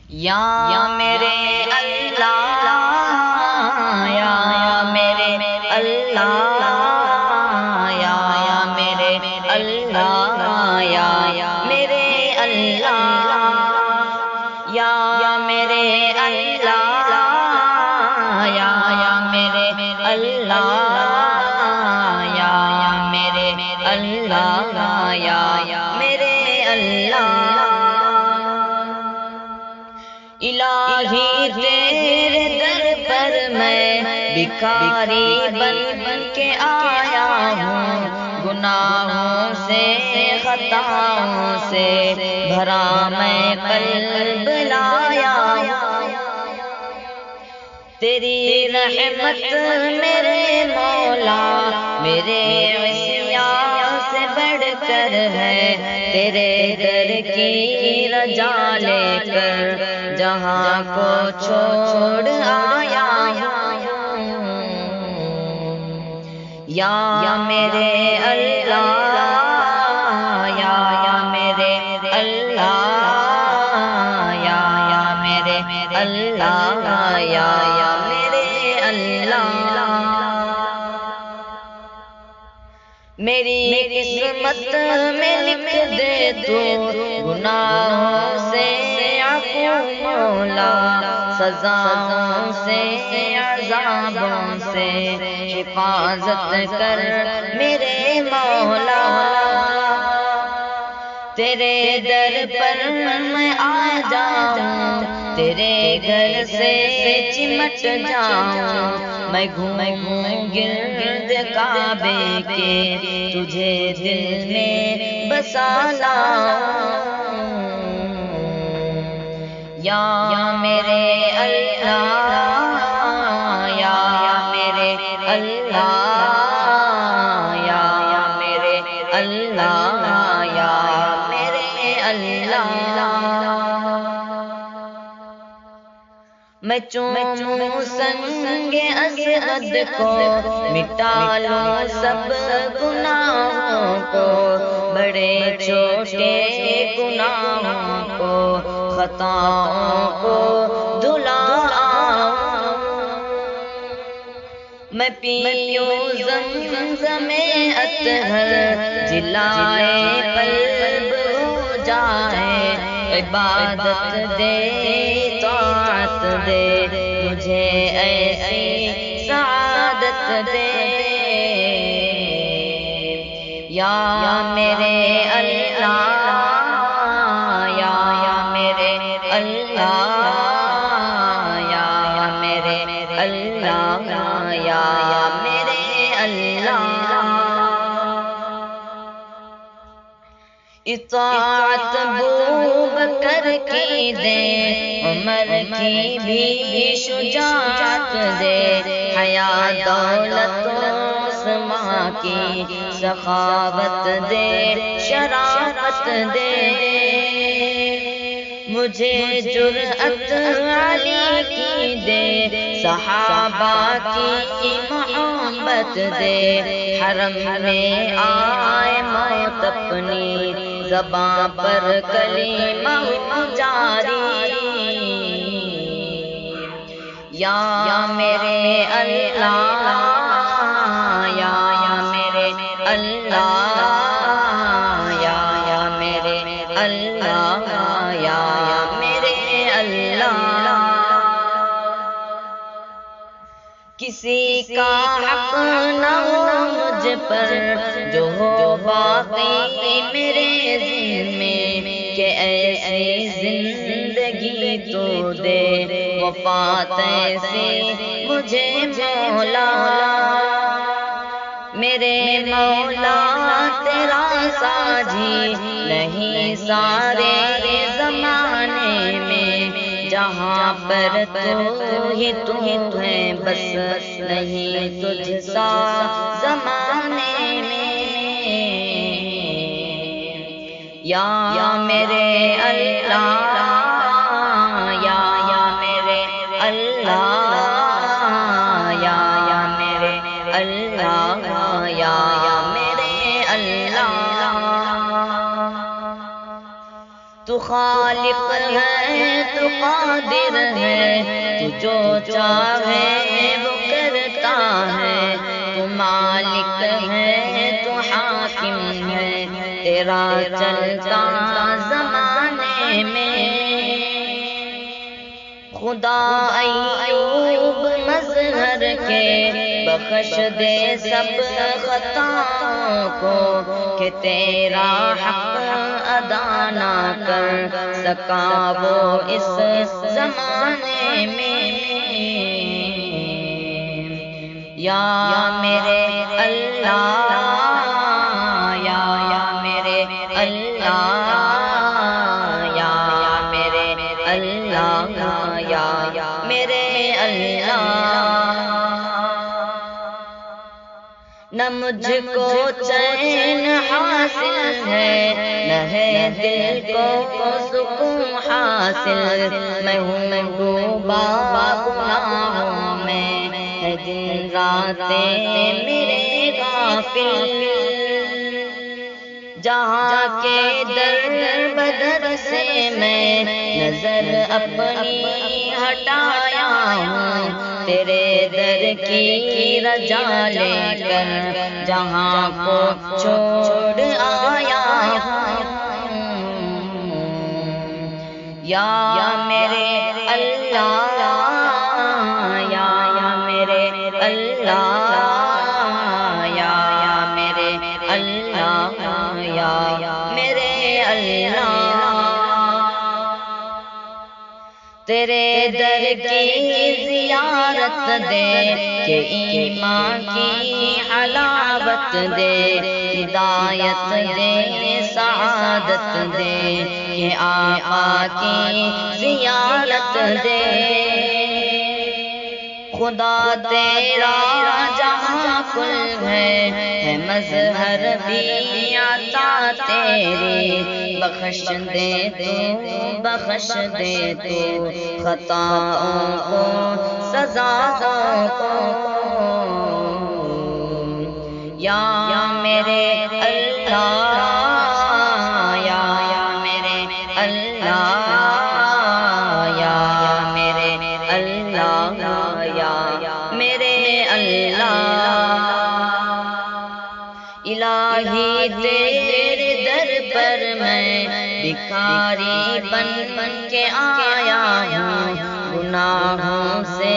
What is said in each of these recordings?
یا میرے اللہ، یا میرے اللہ، یا میرے اللہ، یا میرے اللہ، یا میرے اللہ، یا میرے اللہ، یا میرے اللہ، یا میرے اللہ۔ الہی تیرے در پر میں بھکاری بن کے آیا ہوں، گناہوں سے خطاؤں سے بھرا میں قلب لایا ہوں۔ تیری رحمت میرے مولا میرے عصیان سے بڑھ کر ہے، تیرے در کی رجا لے کر جہاں کو چھوڑ آیا ہوں۔ یا میرے اللہ، یا میرے اللہ، یا میرے اللہ، یا میرے اللہ۔ میری قسمت میں لکھ دے تو گناہوں سے عفو مولا، سزاؤں سے عذابوں سے حفاظت کر میرے مولا۔ تیرے در پر میں آ جاؤں، تیرے گھر سے چمٹ جاؤں، میں گھوموں گرد کعبے کے، تجھے دل میں بسا لاؤں۔ یا میرے اللہ، یا میرے اللہ، یا میرے اللہ، یا میرے اللہ۔ میں چوموں سنگ اسود کو، مٹا لوں سب گناہوں کو، بڑے چھوٹے گناہوں کو، خطاؤں کو دھلا آؤں۔ میں پیوں زمزم اطہر، جلائے قلب ہو جائے، عبادت دے طاعت دے، مجھے ایسی سعادت دے۔ یا میرے اللہ، یا میرے اللہ، یا میرے اللہ، یا میرے اللہ۔ اطاعت ابوبکر کی دے، عمر کی بھی شجاعت دے، حیا دولت عثمان کی سخاوت دے، شرافت دے۔ مجھے جرأت علی کی دے، صحابہ کی محبت دے، حرم میں آئے موت اپنی زباں پر کلمہ جاری۔ یا میرے اللہ، یا میرے اللہ، یا میرے اللہ، یا میرے اللہ۔ کسی کا حق نہ ہو مجھ پر، جو ہو باقی میرے ذمے، کہ ایسی زندگی تو دے، وفات ایسی مجھے مولا۔ میرے مولا تیرا ساجی نہیں سارے زمانے میں، جہاں پر تو ہی تو ہے بس، نہیں تجھ سا زمانے میں۔ یا میرے اللہ، یا میرے اللہ، یا میرے اللہ، یا میرے اللہ۔ تو خالق ہے تو قادر ہے، تو جو چاہے وہ کرتا ہے، تو مالک ہے تو حاکم ہے، تیرا چلتا زمانے میں۔ خدا ایوب مظہر کے بخش دے سب خطاؤں کو، کہ تیرا حق ادا نہ کر سکا وہ اس زمانے میں۔ یا میرے اللہ، یا میرے اللہ، یا میرے اللہ، یا میرے اللہ۔ نہ مجھ کو چین حاصل ہے، نہ ہے دل کو سکون حاصل، میں ہوں ڈوبا گناہوں میں، ہے دن راتیں میرے غافل۔ جہاں کے در بدر سے میں نظر اپنی ہٹایا ہوں، تیرے در کی رجا لے کر جہاں کو چھوڑ آیا ہوں۔ یا میرے اللہ، یا میرے اللہ، یا میرے اللہ، یا میرے اللہ۔ تیرے در کی زیارت دے کہ ایمان کی حلاوت دے، ہدایت دے سعادت دے کہ آقا کی زیارت دے۔ خدا تیرا جہاں کل ہے مظہر بھی عطا تیری، بخش دے تو بخش دے تو خطاؤں کو سزاؤں کو۔ یا میرے اللہ، یا میرے اللہ، یا میرے اللہ، یا میرے اللہ۔ الہی تیرے در پر میں بھکاری بن کے آیا ہوں، گناہوں سے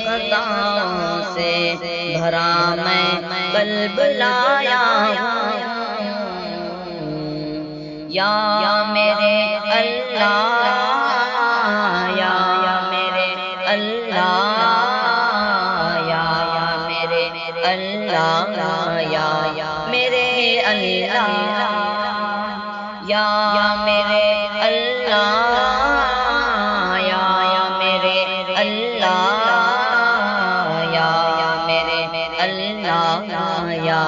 خطاؤں سے بھرا میں قلب لایا ہوں۔ یا میرے اللہ، یا میرے اللہ، یا میرے اللہ، یا میرے اللہ، یا میرے اللہ، یا میرے اللہ، یا میرے اللہ، یا